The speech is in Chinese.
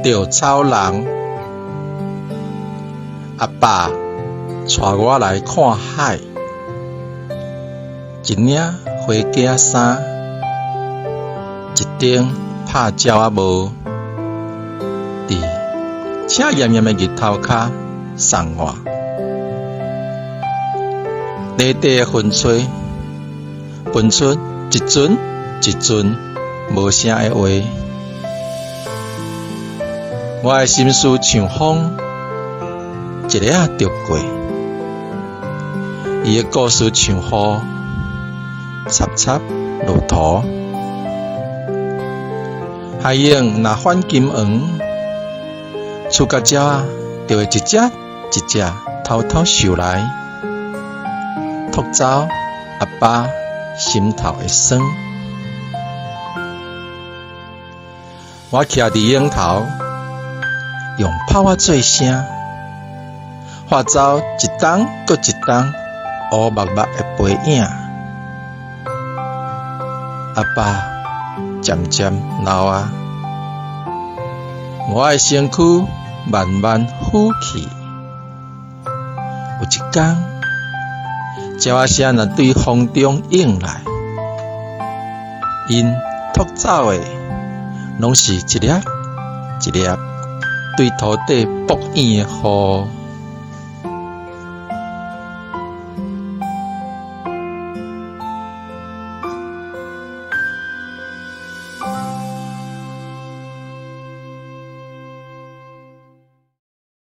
稻草人。阿爸带我来看海，一领花甲衫，一顶拍鸟仔帽，伫赤炎炎的日头下送我。短短的风吹，喷出一阵一阵无声的话，我的心事像风，一个仔就过。伊的故事像雨，插插落土。海鹰若反金黄，厝角鸟仔就会一只一只偷偷游来，拖走阿爸心头的酸。我徛伫影头，用泡仔做声，画走一丛搁一丛乌目目的背影。阿爸渐渐老啊，我的身躯慢慢浮起。有一天，鸟仔声若对风中涌来，因吐走的拢是一粒一粒对土地薄硬的雨。